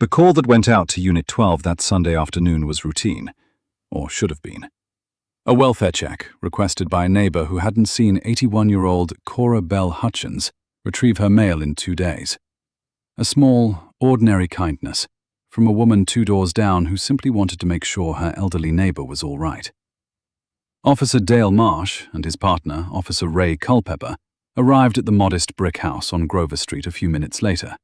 The call that went out to Unit 12 that Sunday afternoon was routine, or should have been. A welfare check requested by a neighbor who hadn't seen 81-year-old Cora Bell Hutchins retrieve her mail in 2 days. A small, ordinary kindness from a woman 2 doors down who simply wanted to make sure her elderly neighbor was all right. Officer Dale Marsh and his partner, Officer Ray Culpepper, arrived at the modest brick house on Grover Street a few minutes later.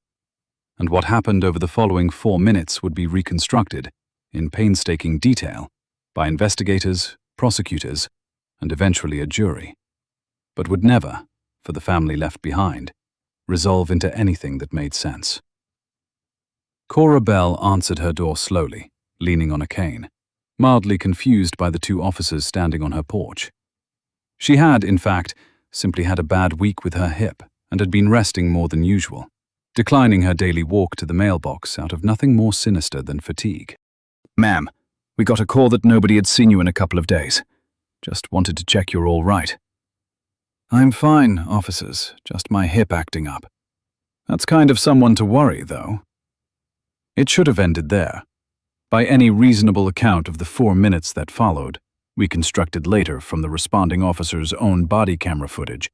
And what happened over the following 4 minutes would be reconstructed, in painstaking detail, by investigators, prosecutors, and eventually a jury, but would never, for the family left behind, resolve into anything that made sense. Cora Bell answered her door slowly, leaning on a cane, mildly confused by the 2 officers standing on her porch. She had, in fact, simply had a bad week with her hip and had been resting more than usual, declining her daily walk to the mailbox out of nothing more sinister than fatigue. "Ma'am, we got a call that nobody had seen you in a couple of days. Just wanted to check you're all right." "I'm fine, officers, just my hip acting up." "That's kind of someone to worry, though." It should have ended there. By any reasonable account of the 4 minutes that followed, reconstructed later from the responding officer's own body camera footage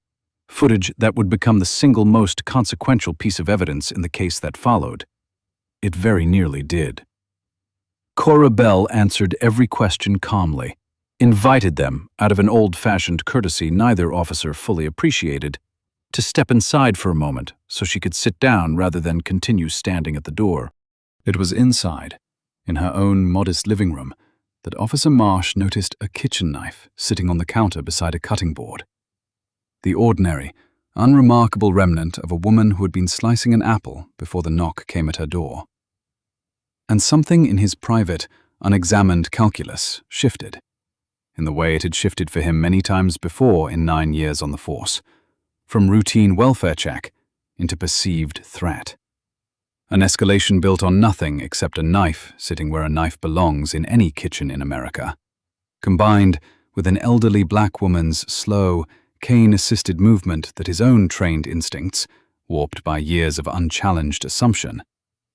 that would become the single most consequential piece of evidence in the case that followed, it very nearly did. Cora Bell answered every question calmly, invited them, out of an old-fashioned courtesy neither officer fully appreciated, to step inside for a moment so she could sit down rather than continue standing at the door. It was inside, in her own modest living room, that Officer Marsh noticed a kitchen knife sitting on the counter beside a cutting board. The ordinary, unremarkable remnant of a woman who had been slicing an apple before the knock came at her door. And something in his private, unexamined calculus shifted, in the way it had shifted for him many times before in 9 years on the force, from routine welfare check into perceived threat. An escalation built on nothing except a knife sitting where a knife belongs in any kitchen in America, combined with an elderly black woman's slow, cane-assisted movement that his own trained instincts, warped by years of unchallenged assumption,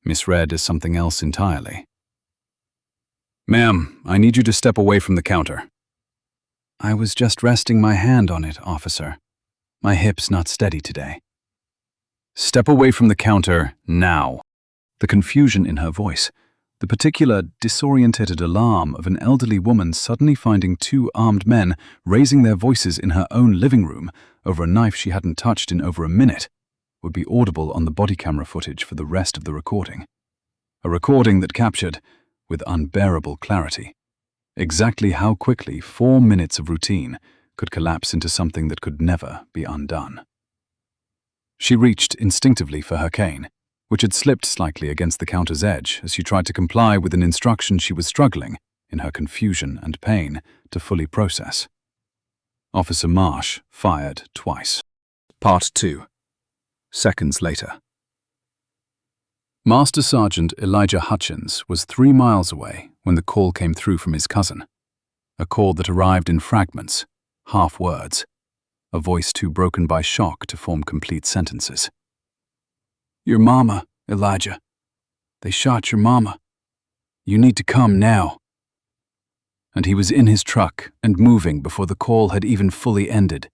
misread as something else entirely. "Ma'am, I need you to step away from the counter." "I was just resting my hand on it, officer. My hip's not steady today." "Step away from the counter, now." The confusion in her voice, the particular disorientated alarm of an elderly woman suddenly finding 2 armed men raising their voices in her own living room over a knife she hadn't touched in over a minute, would be audible on the body camera footage for the rest of the recording. A recording that captured, with unbearable clarity, exactly how quickly 4 minutes of routine could collapse into something that could never be undone. She reached instinctively for her cane, which had slipped slightly against the counter's edge as she tried to comply with an instruction she was struggling, in her confusion and pain, to fully process. Officer Marsh fired twice. Part 2. Seconds later. Master Sergeant Elijah Hutchins was 3 miles away when the call came through from his cousin. A call that arrived in fragments, half words, a voice too broken by shock to form complete sentences. "Your mama, Elijah. They shot your mama. You need to come now." And he was in his truck and moving before the call had even fully ended.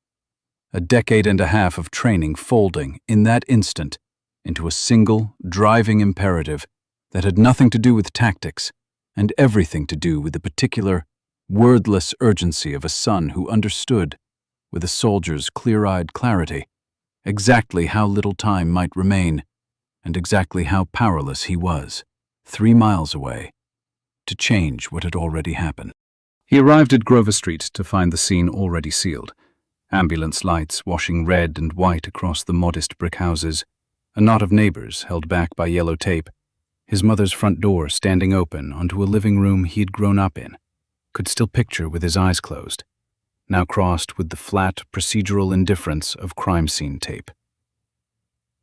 A decade and a half of training folding, in that instant, into a single, driving imperative that had nothing to do with tactics and everything to do with the particular, wordless urgency of a son who understood, with a soldier's clear-eyed clarity, exactly how little time might remain and exactly how powerless he was, 3 miles away, to change what had already happened. He arrived at Grover Street to find the scene already sealed, ambulance lights washing red and white across the modest brick houses, a knot of neighbors held back by yellow tape, his mother's front door standing open onto a living room he'd grown up in, could still picture with his eyes closed, now crossed with the flat, procedural indifference of crime scene tape.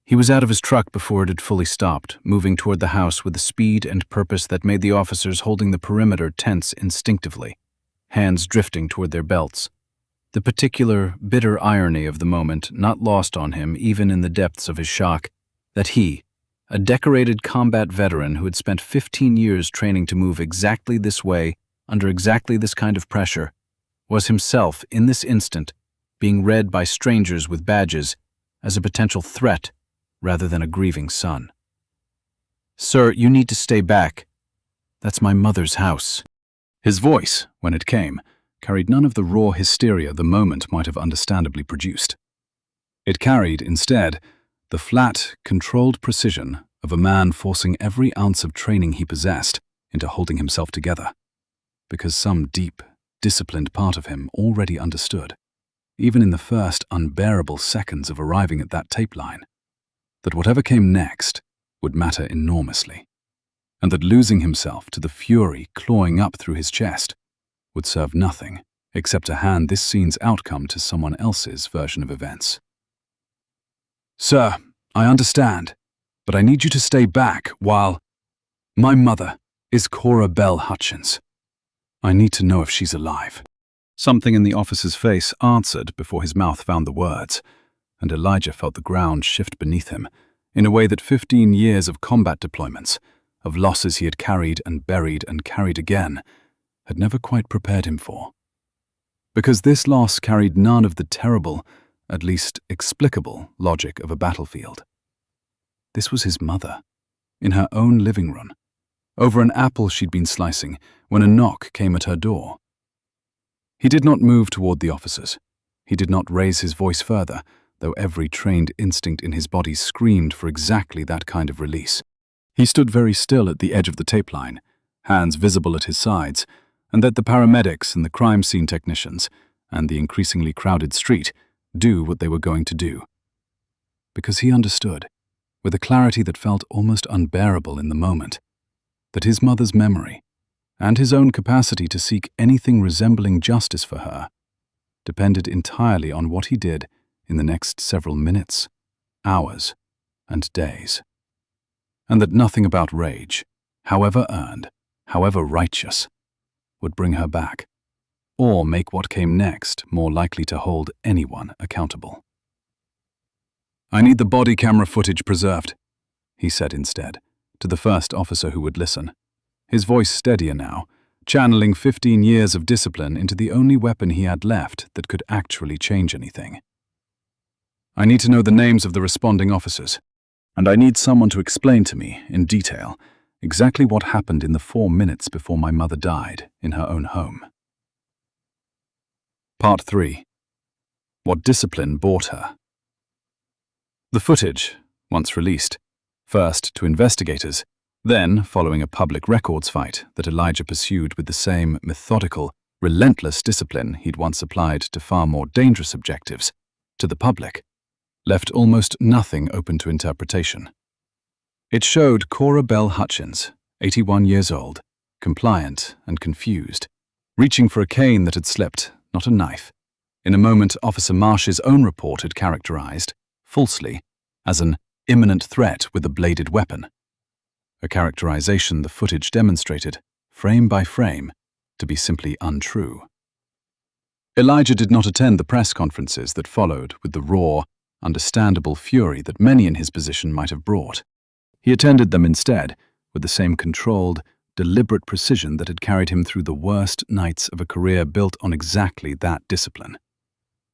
He was out of his truck before it had fully stopped, moving toward the house with a speed and purpose that made the officers holding the perimeter tense instinctively, hands drifting toward their belts. The particular, bitter irony of the moment not lost on him even in the depths of his shock, that he, a decorated combat veteran who had spent 15 years training to move exactly this way, under exactly this kind of pressure, was himself, in this instant, being read by strangers with badges as a potential threat rather than a grieving son. "Sir, you need to stay back. That's my mother's house." His voice, when it came, carried none of the raw hysteria the moment might have understandably produced. It carried, instead, the flat, controlled precision of a man forcing every ounce of training he possessed into holding himself together, because some deep, disciplined part of him already understood, even in the first unbearable seconds of arriving at that tape line, that whatever came next would matter enormously, and that losing himself to the fury clawing up through his chest would serve nothing except to hand this scene's outcome to someone else's version of events. "Sir, I understand, but I need you to stay back while... My mother is Cora Bell Hutchins. I need to know if she's alive." Something in the officer's face answered before his mouth found the words, and Elijah felt the ground shift beneath him in a way that 15 years of combat deployments, of losses he had carried and carried again, had never quite prepared him for. Because this loss carried none of the terrible, at least explicable, logic of a battlefield. This was his mother, in her own living room, over an apple she'd been slicing when a knock came at her door. He did not move toward the officers. He did not raise his voice further, though every trained instinct in his body screamed for exactly that kind of release. He stood very still at the edge of the tape line, hands visible at his sides, and let the paramedics and the crime scene technicians and the increasingly crowded street do what they were going to do. Because he understood, with a clarity that felt almost unbearable in the moment, that his mother's memory, and his own capacity to seek anything resembling justice for her, depended entirely on what he did in the next several minutes, hours, and days. And that nothing about rage, however earned, however righteous, would bring her back, or make what came next more likely to hold anyone accountable. "I need the body camera footage preserved," he said instead, to the first officer who would listen, his voice steadier now, channeling 15 years of discipline into the only weapon he had left that could actually change anything. "I need to know the names of the responding officers, and I need someone to explain to me, in detail, exactly what happened in the 4 minutes before my mother died in her own home." Part 3. What discipline bought her. The footage, once released, first to investigators, then following a public records fight that Elijah pursued with the same methodical, relentless discipline he'd once applied to far more dangerous objectives, to the public, left almost nothing open to interpretation. It showed Cora Bell Hutchins, 81 years old, compliant and confused, reaching for a cane that had slipped, not a knife, in a moment Officer Marsh's own report had characterized, falsely, as an imminent threat with a bladed weapon. A characterization the footage demonstrated, frame by frame, to be simply untrue. Elijah did not attend the press conferences that followed with the raw, understandable fury that many in his position might have brought. He attended them instead with the same controlled, deliberate precision that had carried him through the worst nights of a career built on exactly that discipline.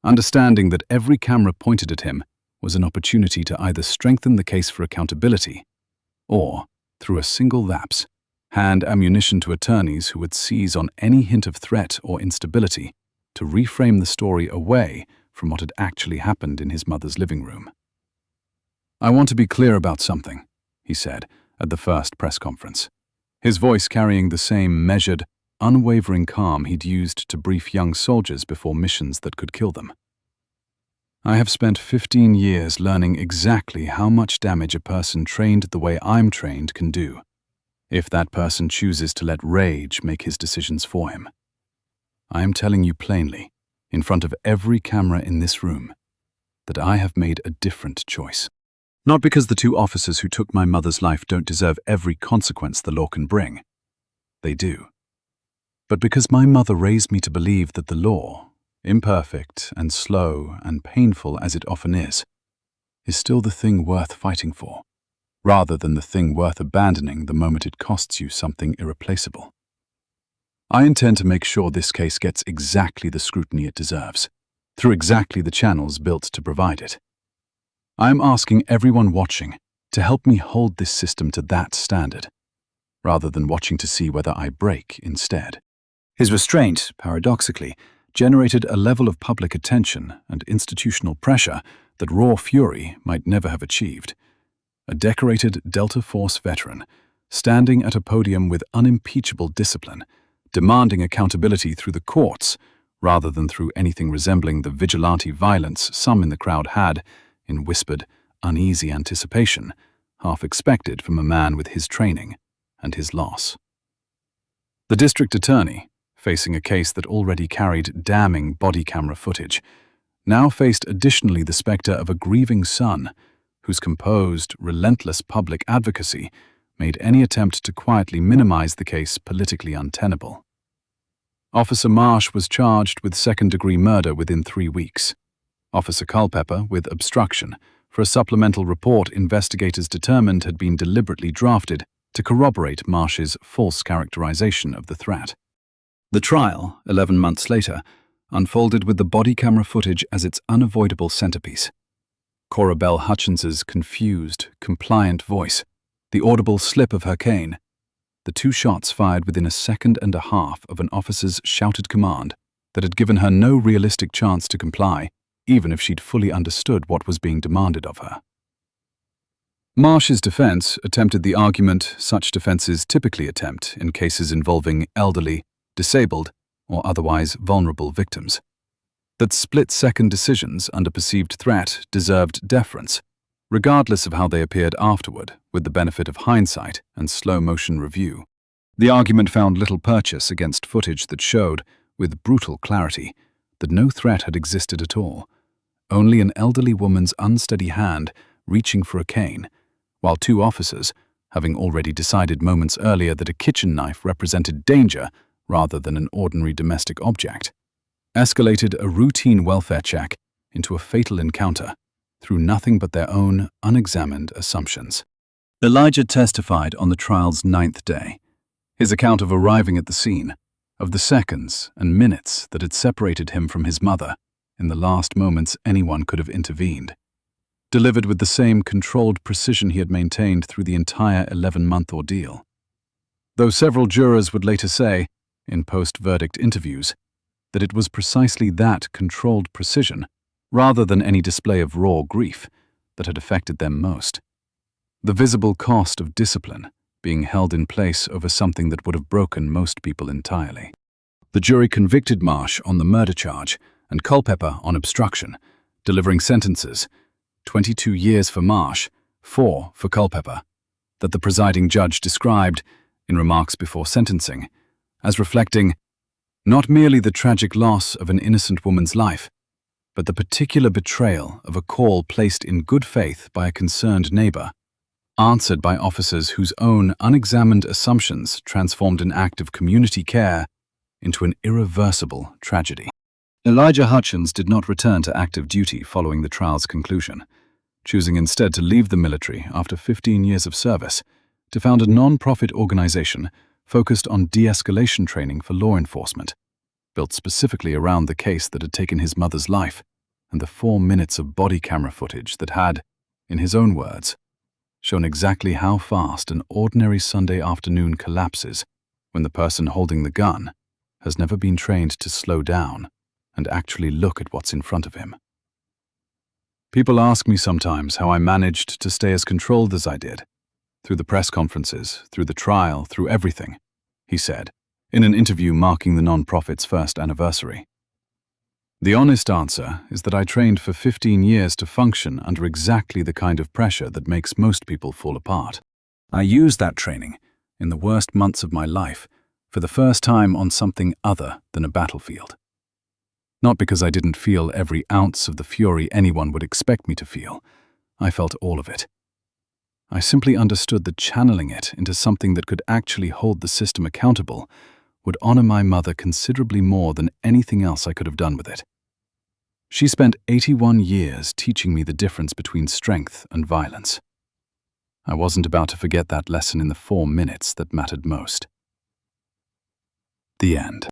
Understanding that every camera pointed at him was an opportunity to either strengthen the case for accountability or, through a single lapse, hand ammunition to attorneys who would seize on any hint of threat or instability to reframe the story away from what had actually happened in his mother's living room. "I want to be clear about something," he said at the first press conference, his voice carrying the same measured, unwavering calm he'd used to brief young soldiers before missions that could kill them. "I have spent 15 years learning exactly how much damage a person trained the way I'm trained can do, if that person chooses to let rage make his decisions for him. I am telling you plainly, in front of every camera in this room, that I have made a different choice. Not because the 2 officers who took my mother's life don't deserve every consequence the law can bring. They do. But because my mother raised me to believe that the law, imperfect and slow and painful as it often is still the thing worth fighting for. rather than the thing worth abandoning the moment it costs you something irreplaceable. I intend to make sure this case gets exactly the scrutiny it deserves, through exactly the channels built to provide it. I am asking everyone watching to help me hold this system to that standard, rather than watching to see whether I break instead. His restraint, paradoxically, generated a level of public attention and institutional pressure that raw fury might never have achieved. A decorated Delta Force veteran, standing at a podium with unimpeachable discipline, demanding accountability through the courts, rather than through anything resembling the vigilante violence some in the crowd had, in whispered, uneasy anticipation, half expected from a man with his training and his loss. The district attorney, facing a case that already carried damning body camera footage, now faced additionally the specter of a grieving son whose composed, relentless public advocacy made any attempt to quietly minimize the case politically untenable. Officer Marsh was charged with second-degree murder within 3 weeks. Officer Culpepper with obstruction for a supplemental report investigators determined had been deliberately drafted to corroborate Marsh's false characterization of the threat. The trial, 11 months later, unfolded with the body camera footage as its unavoidable centerpiece. Cora Bell Hutchins's confused, compliant voice, the audible slip of her cane, the 2 shots fired within a second and a half of an officer's shouted command that had given her no realistic chance to comply, even if she'd fully understood what was being demanded of her. Marsh's defense attempted the argument such defenses typically attempt in cases involving elderly, disabled, or otherwise vulnerable victims. That split-second decisions under perceived threat deserved deference, regardless of how they appeared afterward, with the benefit of hindsight and slow-motion review. The argument found little purchase against footage that showed, with brutal clarity, that no threat had existed at all, only an elderly woman's unsteady hand reaching for a cane, while 2 officers, having already decided moments earlier that a kitchen knife represented danger rather than an ordinary domestic object, escalated a routine welfare check into a fatal encounter through nothing but their own unexamined assumptions. Elijah testified on the trial's 9th day. His account of arriving at the scene, of the seconds and minutes that had separated him from his mother in the last moments anyone could have intervened, delivered with the same controlled precision he had maintained through the entire 11-month ordeal. Though several jurors would later say, in post-verdict interviews, that it was precisely that controlled precision, rather than any display of raw grief, that had affected them most. The visible cost of discipline being held in place over something that would have broken most people entirely. The jury convicted Marsh on the murder charge and Culpepper on obstruction, delivering sentences, 22 years for Marsh, 4 for Culpepper, that the presiding judge described, in remarks before sentencing, as reflecting not merely the tragic loss of an innocent woman's life, but the particular betrayal of a call placed in good faith by a concerned neighbor, answered by officers whose own unexamined assumptions transformed an act of community care into an irreversible tragedy. Elijah Hutchins did not return to active duty following the trial's conclusion, choosing instead to leave the military after 15 years of service to found a non-profit organization focused on de-escalation training for law enforcement, built specifically around the case that had taken his mother's life and the 4 minutes of body camera footage that had, in his own words, shown exactly how fast an ordinary Sunday afternoon collapses when the person holding the gun has never been trained to slow down and actually look at what's in front of him. People ask me sometimes how I managed to stay as controlled as I did, through the press conferences, through the trial, through everything, he said, in an interview marking the non-profit's first anniversary. The honest answer is that I trained for 15 years to function under exactly the kind of pressure that makes most people fall apart. I used that training, in the worst months of my life, for the first time on something other than a battlefield. Not because I didn't feel every ounce of the fury anyone would expect me to feel. I felt all of it. I simply understood that channeling it into something that could actually hold the system accountable would honor my mother considerably more than anything else I could have done with it. She spent 81 years teaching me the difference between strength and violence. I wasn't about to forget that lesson in the 4 minutes that mattered most. The end.